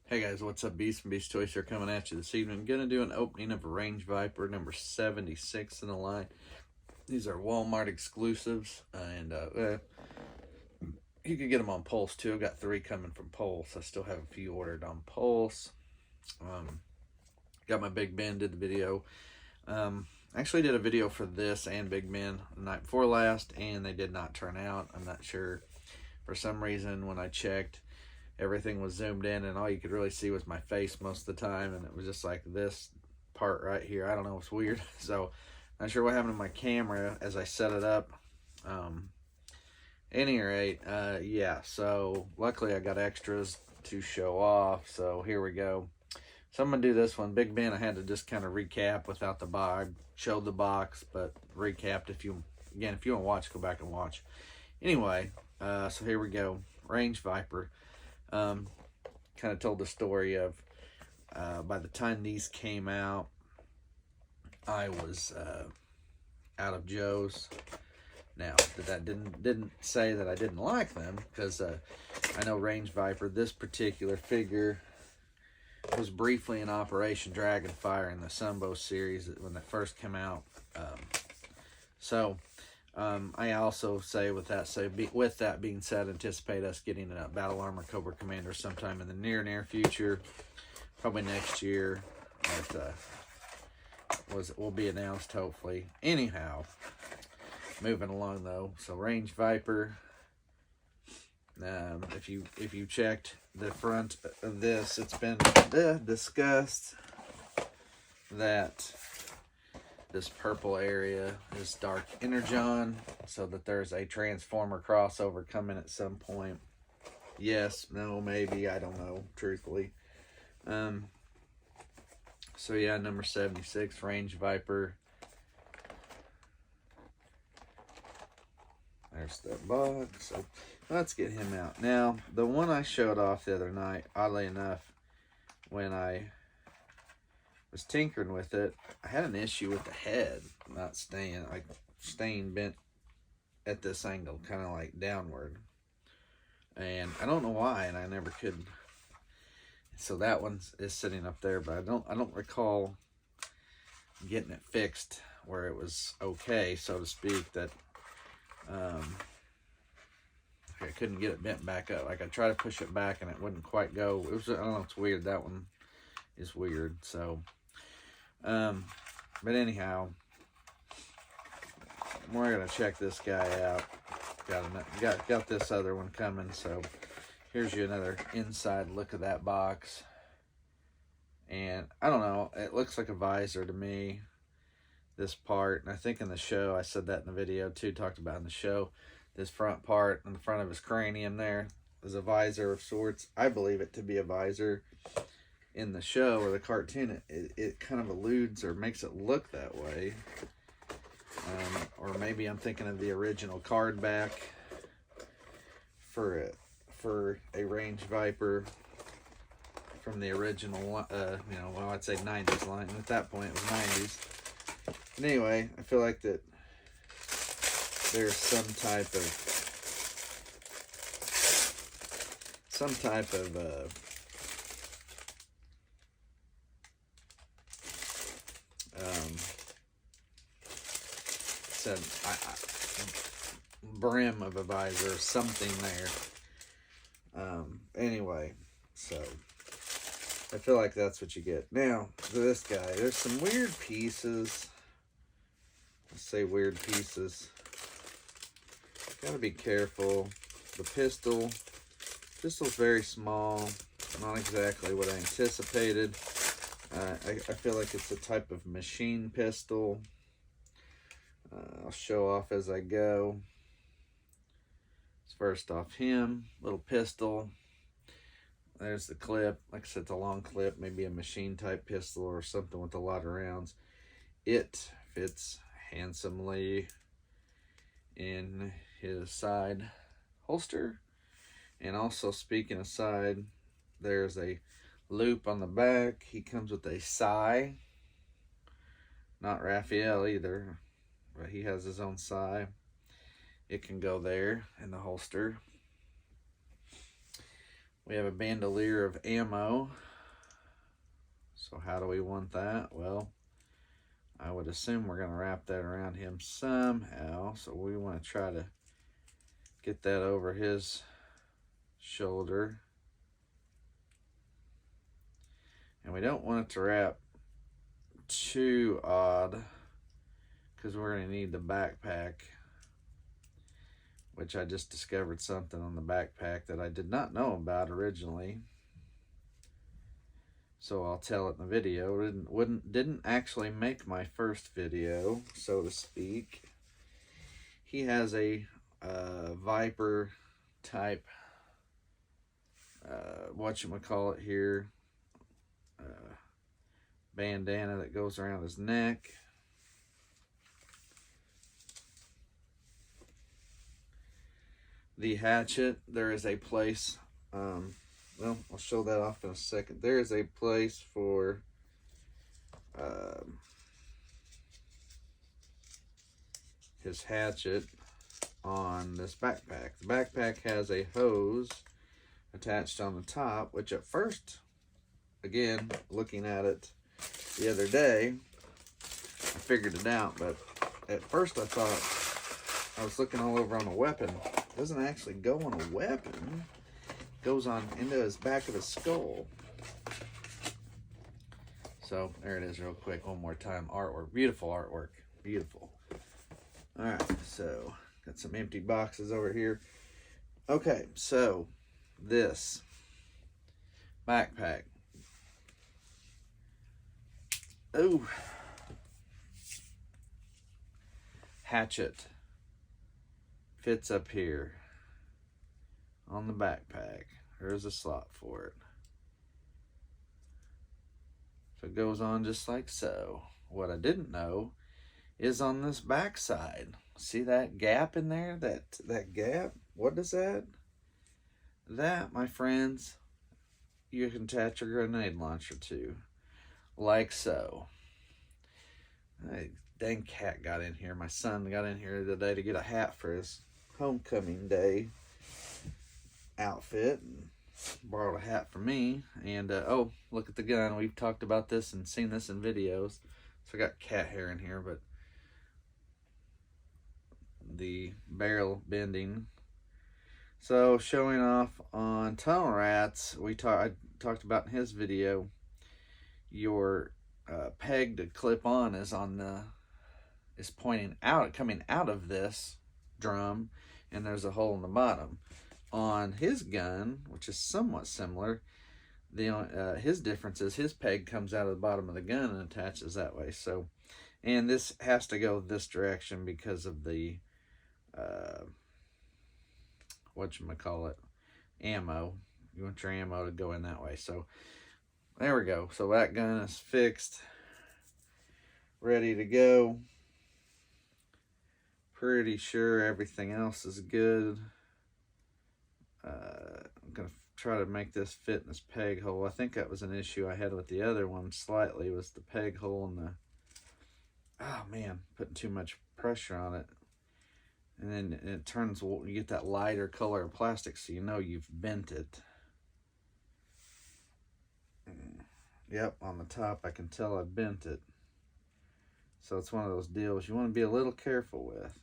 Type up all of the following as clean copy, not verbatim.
Hey guys, what's up? Beast and Beast Toys here coming at you this evening. I'm going to do an opening of a Range Viper number 76 in the line. These are Walmart exclusives, and you can get them on Pulse too. I've got 3 coming from Pulse. I still have a few ordered on Pulse. Got my Big Ben, did the video. Actually did a video for this and Big Ben the night before last, and they did not turn out. I'm not sure. For some reason, when I checked, everything was zoomed in and all you could really see was my face most of the time, and it was just like this part right here. I don't know, it's weird. So not sure what happened to my camera as I set it up. Any rate, yeah, so luckily I got extras to show off, so here we go. So I'm gonna do this one. Big Ben I had to just kind of recap without the box. Showed the box, but recapped. If you want to watch, go back and watch. Anyway, so here we go. Range Viper. Kind of told the story of by the time these came out, I was out of Joe's. Now that didn't say that I didn't like them, because I know Range Viper, this particular figure, was briefly in Operation Dragonfire in the Sunbow series when they first came out. I also say, with that being said, anticipate us getting a Battle Armor Cobra Commander sometime in the near future, probably next year. That will be announced hopefully. Anyhow, moving along though. So Range Viper. If you checked the front of this, it's been discussed that this purple area is Dark Energon, so that there's a Transformer crossover coming at some point. Yes, no, maybe, I don't know, truthfully. So yeah, number 76, Range Viper. There's the box. So let's get him out. Now, the one I showed off the other night, oddly enough, when I was tinkering with it, I had an issue with the head not staying, like staying bent at this angle, kind of like downward. And I don't know why, and I never could. So that one is sitting up there, but I don't recall getting it fixed where it was okay, so to speak, that I couldn't get it bent back up. Like I tried to push it back and it wouldn't quite go. It was, I don't know, it's weird. That one is weird. So but anyhow, we're gonna check this guy out. Got this other one coming, so here's you another inside look of that box. And I don't know, it looks like a visor to me, this part. And I think in the show, I said that in the video too, talked about in the show, this front part in the front of his cranium there is a visor of sorts. I believe it to be a visor. In the show or the cartoon, it kind of alludes or makes it look that way. Or maybe I'm thinking of the original card back for a Range Viper from the original, well, I'd say 90s line. At that point, it was 90s. But anyway, I feel like that there's some type of brim of a visor, something there. Anyway, so I feel like that's what you get. Now, this guy, there's some weird pieces. Let's say weird pieces. Gotta be careful. The pistol's very small. Not exactly what I anticipated. I feel like it's a type of machine pistol. I'll show off as I go. First off, him, little pistol. There's the clip. Like I said, it's a long clip, maybe a machine type pistol or something with a lot of rounds. It fits handsomely in his side holster. And also, speaking of side, there's a loop on the back. He comes with a sai. Not Raphael either, but he has his own sai. It can go there in the holster. We have a bandolier of ammo. So how do we want that? Well, I would assume we're going to wrap that around him somehow. So we want to try to get that over his shoulder. And we don't want it to wrap too odd because we're going to need the backpack, which I just discovered something on the backpack that I did not know about originally. So I'll tell it in the video. Didn't actually make my first video, so to speak. He has a Viper type, whatchamacallit here, bandana that goes around his neck. The hatchet, there is a place, well, I'll show that off in a second. There is a place for his hatchet on this backpack. The backpack has a hose attached on the top, which at first, again, looking at it the other day, I figured it out, but at first I thought, I was looking all over on a weapon. It doesn't actually go on a weapon. It goes on into his back of his skull. So there it is real quick one more time. Artwork, beautiful artwork, beautiful. All right, so got some empty boxes over here. Okay, so this backpack. Oh, hatchet fits up here on the backpack. There's a slot for it. So it goes on just like so. What I didn't know is on this back side. See that gap in there? That gap? What is that? That, my friends, you can attach a grenade launcher to. Like so. Hey, dang cat got in here. My son got in here today to get a hat for his homecoming day outfit and borrowed a hat from me. And oh, look at the gun. We've talked about this and seen this in videos. So I got cat hair in here, but the barrel bending. So showing off on Tunnel Rats, I talked about in his video, your peg to clip on is pointing out, coming out of this drum, and there's a hole in the bottom. On his gun, which is somewhat similar, his difference is his peg comes out of the bottom of the gun and attaches that way. So, and this has to go this direction because of the ammo. You want your ammo to go in that way. So there we go. So that gun is fixed, ready to go. Pretty sure everything else is good. I'm going to try to make this fit in this peg hole. I think that was an issue I had with the other one slightly, was the peg hole and oh man, putting too much pressure on it. And then it turns, you get that lighter color of plastic, so you know you've bent it. Yep, on the top I can tell I bent it. So it's one of those deals you want to be a little careful with.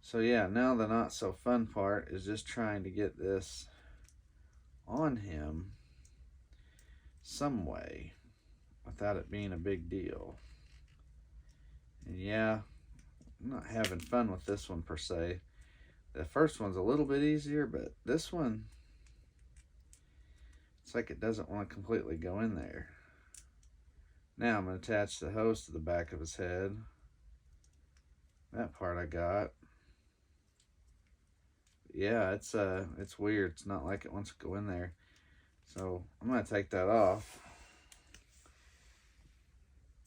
So yeah, now the not so fun part is just trying to get this on him some way without it being a big deal. And yeah, I'm not having fun with this one per se. The first one's a little bit easier, but this one, it's like it doesn't want to completely go in there. Now I'm going to attach the hose to the back of his head. That part I got. Yeah, it's weird. It's not like it wants to go in there. So I'm going to take that off.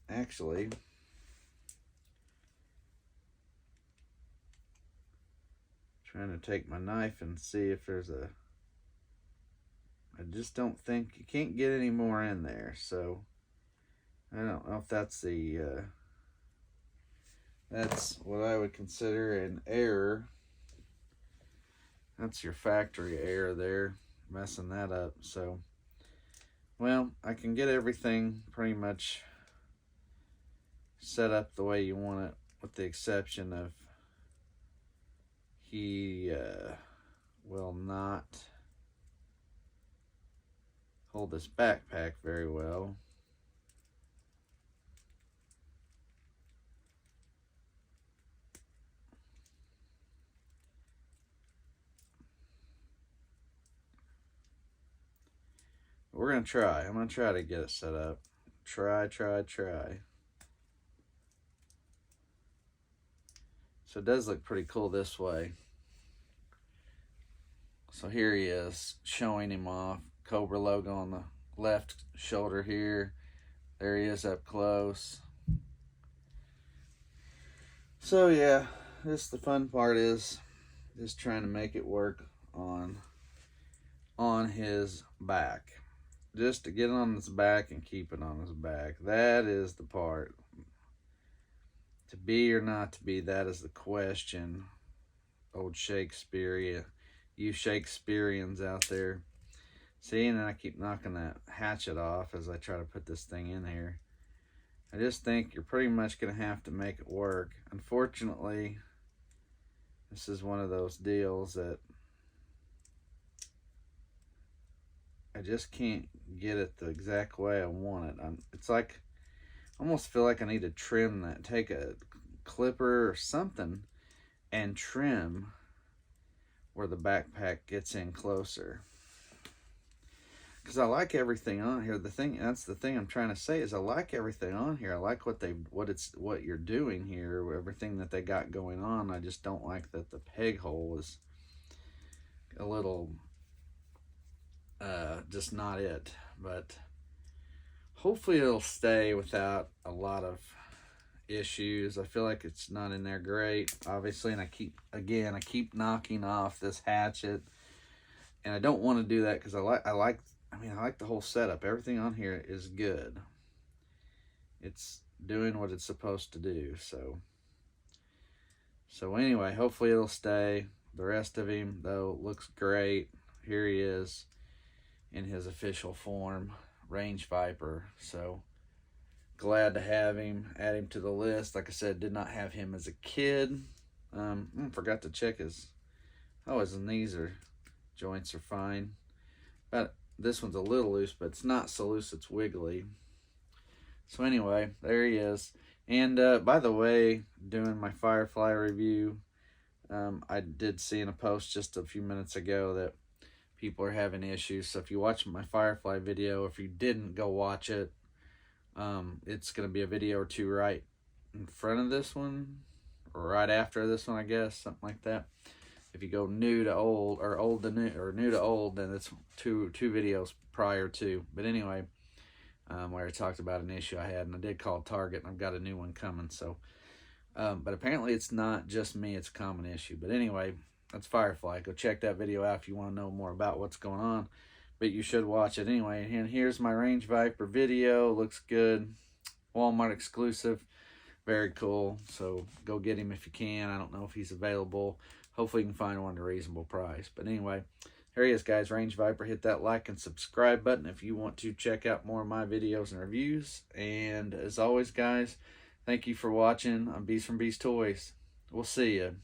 Actually, trying to take my knife and see if there's I just don't think, you can't get any more in there. So I don't know if that's that's what I would consider an error. That's your factory error there. messing that up. So, well, I can get everything pretty much set up the way you want it, with the exception of he will not hold this backpack very well. We're going to try. I'm going to try to get it set up. Try. So it does look pretty cool this way. So here he is, showing him off. Cobra logo on the left shoulder here. There he is up close. So yeah, the fun part is just trying to make it work on his back. Just to get it on his back and keep it on his back. That is the part. To be or not to be, that is the question. Old Shakespeare, you Shakespeareans out there. See, and then I keep knocking that hatchet off as I try to put this thing in here. I just think you're pretty much going to have to make it work. Unfortunately, this is one of those deals that I just can't get it the exact way I want it. It's like, I almost feel like I need to trim that. Take a clipper or something and trim where the backpack gets in closer. Because I like everything on here. That's the thing I'm trying to say, is I like everything on here. I like what you're doing here, everything that they got going on. I just don't like that the peg hole is a little just not it. But hopefully it'll stay without a lot of issues. I feel like it's not in there great, obviously, and I keep knocking off this hatchet, and I don't want to do that because I like the whole setup. Everything on here is good. It's doing what it's supposed to do. So anyway, hopefully it'll stay. The rest of him, though, looks great. Here he is in his official form, Range Viper. So glad to have him, add him to the list. Like I said, did not have him as a kid. Forgot to check his knees joints are fine. But this one's a little loose, but it's not so loose it's wiggly. So anyway, there he is. And by the way, doing my Firefly review, I did see in a post just a few minutes ago that people are having issues. So if you watch my Firefly video, if you didn't, go watch it. It's going to be a video or two right in front of this one, or right after this one, I guess, something like that. If you go new to old, or old to new, or new to old, then it's two videos prior to. But anyway, where I talked about an issue I had, and I did call Target, and I've got a new one coming. So, but apparently it's not just me; it's a common issue. But anyway, that's Firefly. Go check that video out if you want to know more about what's going on. But you should watch it anyway. And here's my Range Viper video. Looks good. Walmart exclusive. Very cool. So go get him if you can. I don't know if he's available. Hopefully you can find one at a reasonable price. But anyway, here he is, guys. Range Viper. Hit that like and subscribe button if you want to check out more of my videos and reviews. And as always, guys, thank you for watching on Beast from Beast Toys. We'll see you.